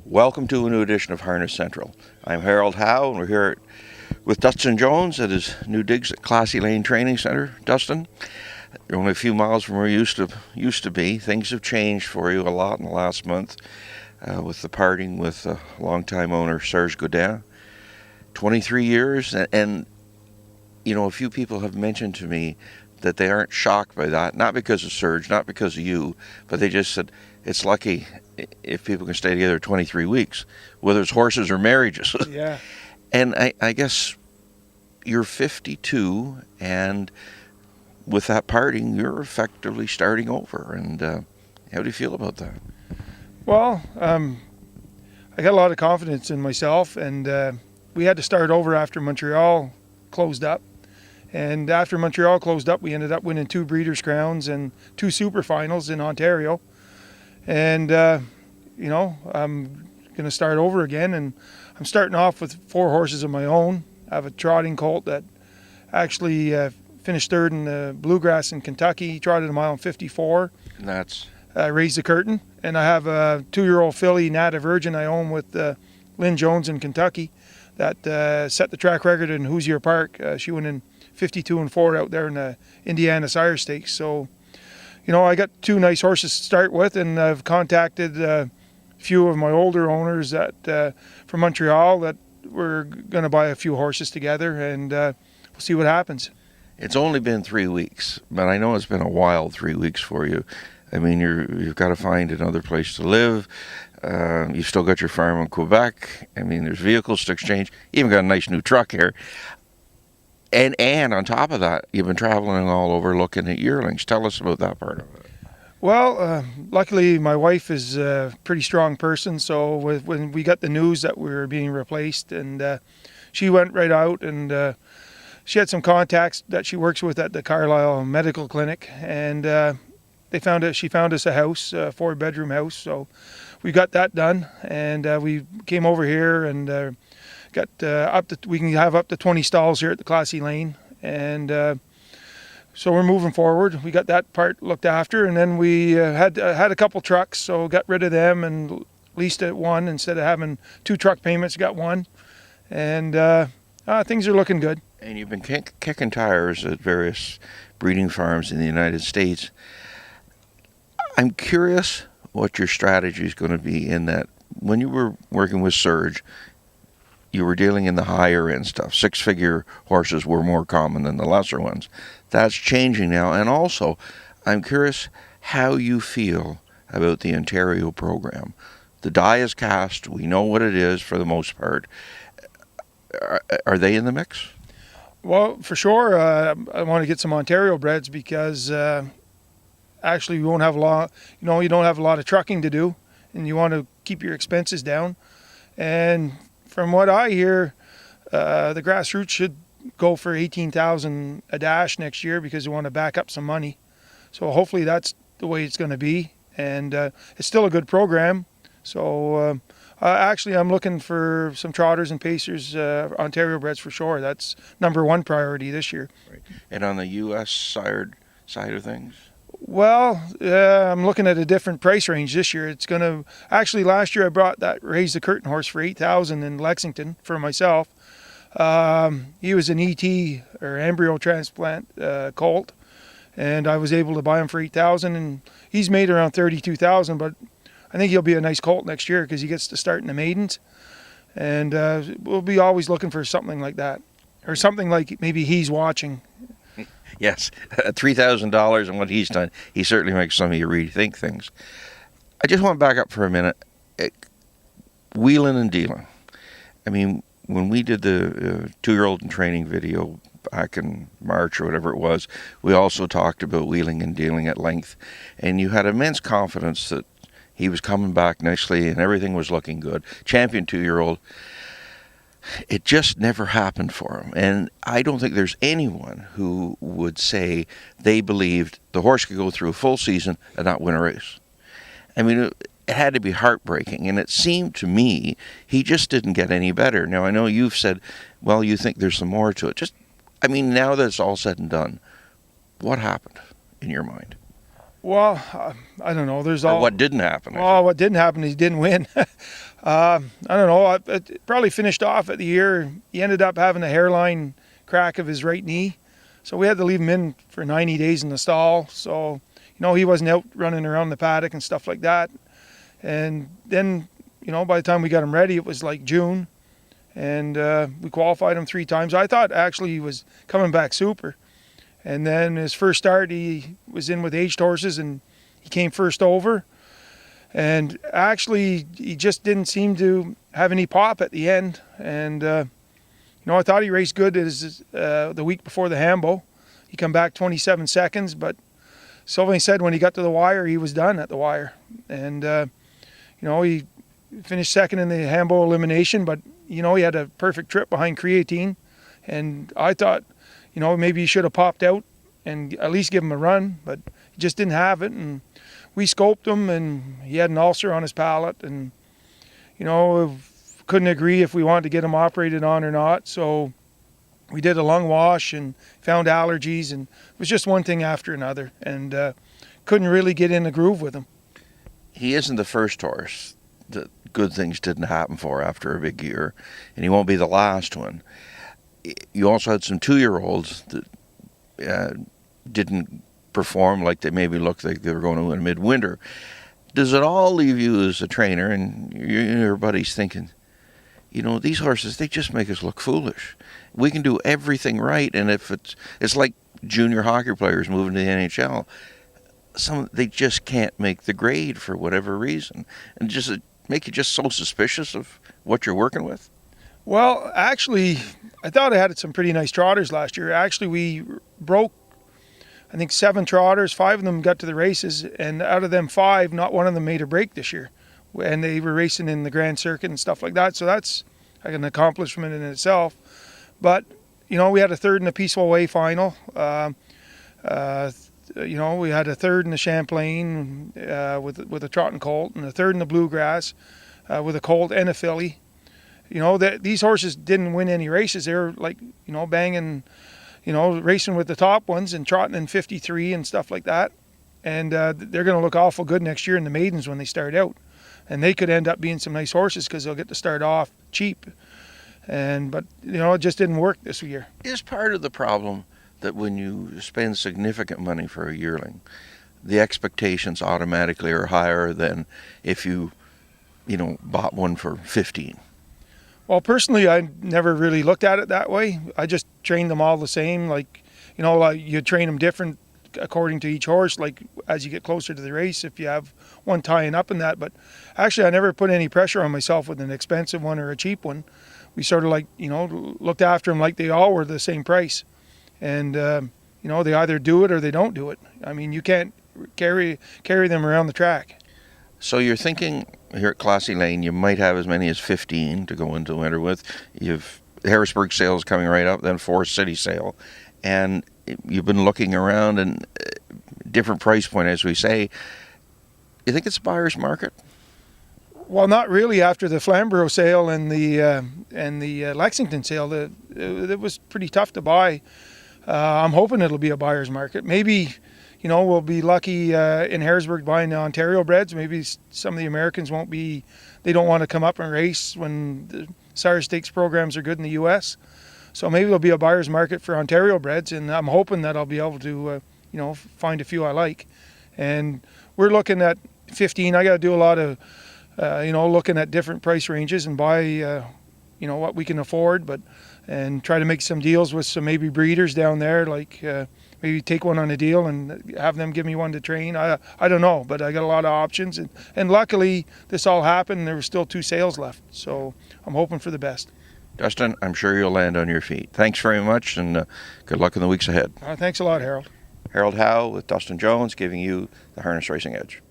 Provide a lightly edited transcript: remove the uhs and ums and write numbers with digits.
Welcome to a new edition of Harness Central. I'm Harold Howe, and we're here with Dustin Jones at his new digs at Classy Lane Training Center. Dustin, you're only a few miles from where you used to be. Things have changed for you a lot in the last month with the parting with longtime owner Serge Godin. 23 years, and you know, a few people have mentioned to me that they aren't shocked by that, not because of Serge, not because of you, but they just said it's lucky if people can stay together 23 weeks, whether it's horses or marriages. Yeah. And I guess you're 52, and with that parting, you're effectively starting over. And how do you feel about that? Well, I got a lot of confidence in myself, and we had to start over after Montreal closed up. And after Montreal closed up, we ended up winning 2 Breeders' Crowns and 2 Super Finals in Ontario. And, you know, I'm going to start over again. And I'm starting off with 4 horses of my own. I have a trotting colt that actually finished third in the Bluegrass in Kentucky. He trotted a mile in 54. And that's Raised the curtain. And I have a 2-year-old filly, Nata Virgin, I own with Lynn Jones in Kentucky that set the track record in Hoosier Park. She went in 52-4 out there in the Indiana Sire Stakes. So, you know, I got 2 nice horses to start with, and I've contacted a few of my older owners that from Montreal that we're going to buy a few horses together, and we'll see what happens. It's only been 3 weeks, but I know it's been a wild 3 weeks for you. I mean, you've got to find another place to live. You've still got your farm in Quebec. I mean, there's vehicles to exchange. You even got a nice new truck here. And on top of that, you've been traveling all over looking at yearlings. Tell us about that part of it. Well, luckily my wife is a pretty strong person, so when we got the news that we were being replaced, and she went right out, and she had some contacts that she works with at the Carlisle Medical Clinic, and she found us a house, a 4-bedroom house, so we got that done, and we came over here and got we can have up to 20 stalls here at the Classy Lane, and so we're moving forward. We got that part looked after, and then we had a couple trucks, so got rid of them and leased it one instead of having 2 truck payments. Got one, and things are looking good. And you've been kicking tires at various breeding farms in the United States. I'm curious what your strategy is going to be in that. When you were working with Serge, you were dealing in the higher end stuff. 6-figure horses were more common than the lesser ones. That's changing now. And also, I'm curious how you feel about the Ontario program. The die is cast. We know what it is for the most part. Are they in the mix? Well, for sure. I want to get some Ontario breds because actually we won't have a lot. You know, you don't have a lot of trucking to do, and you want to keep your expenses down. And from what I hear, the grassroots should go for $18,000 a dash next year because they want to back up some money. So hopefully that's the way it's going to be, and it's still a good program. So actually, I'm looking for some trotters and pacers, Ontario breds for sure. That's number 1 priority this year. Right. And on the U.S. side of things? Well, I'm looking at a different price range this year. It's going to actually, last year I brought that Raise the Curtain horse for $8,000 in Lexington for myself. He was an ET or embryo transplant colt, and I was able to buy him for $8,000, and he's made around $32,000. But I think he'll be a nice colt next year because he gets to start in the maidens, and we'll be always looking for something like that, or something like maybe He's Watching. Yes, $3,000 and what he's done, he certainly makes some of you rethink things. I just want to back up for a minute. Wheeling and dealing. I mean, when we did the 2-year-old in training video back in March or whatever it was, we also talked about wheeling and dealing at length. And you had immense confidence that he was coming back nicely and everything was looking good. Champion 2-year-old. It just never happened for him. And I don't think there's anyone who would say they believed the horse could go through a full season and not win a race. I mean, it had to be heartbreaking. And it seemed to me he just didn't get any better. Now, I know you've said, well, you think there's some more to it. I mean, now that it's all said and done, what happened in your mind? Well, I don't know. There's Or all. what didn't happen? Well, what didn't happen is he didn't win. I don't know. It probably finished off at the year. He ended up having a hairline crack of his right knee, so we had to leave him in for 90 days in the stall. So, he wasn't out running around the paddock and stuff like that. And then, by the time we got him ready, it was like June, and we qualified him 3 times. I thought actually he was coming back super. And then his first start, he was in with aged horses, and he came first over. And actually, he just didn't seem to have any pop at the end. And, I thought he raced good the week before the Hambo. He come back 27 seconds, but Sylvain said when he got to the wire, he was done at the wire. And, he finished second in the Hambo elimination, but, he had a perfect trip behind Creatine. And I thought, maybe he should have popped out and at least give him a run, but he just didn't have it. And we scoped him, and he had an ulcer on his palate, and, couldn't agree if we wanted to get him operated on or not. So we did a lung wash and found allergies, and it was just one thing after another, and couldn't really get in the groove with him. He isn't the first horse that good things didn't happen for after a big year, and he won't be the last one. You also had some 2-year-olds that didn't perform like they maybe looked like they were going to win midwinter. Does it all leave you as a trainer and your buddies thinking, these horses, they just make us look foolish. We can do everything right, and if it's like junior hockey players moving to the NHL, they just can't make the grade for whatever reason, and just make you just so suspicious of what you're working with? Well, actually, I thought I had some pretty nice trotters last year. Actually, we broke, I think, 7 trotters. 5 of them got to the races, and out of them 5, not one of them made a break this year. And they were racing in the Grand Circuit and stuff like that, so that's like an accomplishment in itself. But, we had a 3rd in the Peaceful Way final. We had a 3rd in the Champlain with a trot and colt, and a 3rd in the Bluegrass with a colt and a filly. These horses didn't win any races. They were like, banging, racing with the top ones and trotting in 53 and stuff like that. And they're going to look awful good next year in the maidens when they start out. And they could end up being some nice horses because they'll get to start off cheap. But it just didn't work this year. Is part of the problem that when you spend significant money for a yearling, the expectations automatically are higher than if you bought one for 15? Well, personally, I never really looked at it that way. I just trained them all the same. Like you train them different according to each horse, like as you get closer to the race, if you have one tying up in that. But actually, I never put any pressure on myself with an expensive one or a cheap one. We sort of looked after them like they all were the same price. And, they either do it or they don't do it. I mean, you can't carry them around the track. So you're thinking here at Classy Lane, you might have as many as 15 to go into winter with. You've Harrisburg sales coming right up, then Forest City sale. And you've been looking around and different price point, as we say. You think it's a buyer's market? Well, not really. After the Flamborough sale and the Lexington sale, it was pretty tough to buy. I'm hoping it'll be a buyer's market. Maybe, we'll be lucky in Harrisburg buying the Ontario breds. Maybe some of the Americans they don't want to come up and race when the Sire Stakes programs are good in the U.S. So maybe there'll be a buyer's market for Ontario breds, and I'm hoping that I'll be able to, find a few I like. And we're looking at 15. I got to do a lot of, looking at different price ranges and buy, what we can afford, and try to make some deals with some maybe breeders down there, like maybe take one on a deal and have them give me one to train. I don't know, but I got a lot of options, and luckily this all happened and there were still 2 sales left, so I'm hoping for the best. Dustin, I'm sure you'll land on your feet. Thanks very much, and good luck in the weeks ahead. Thanks a lot, Harold. Harold Howe with Dustin Jones, giving you the Harness Racing Edge.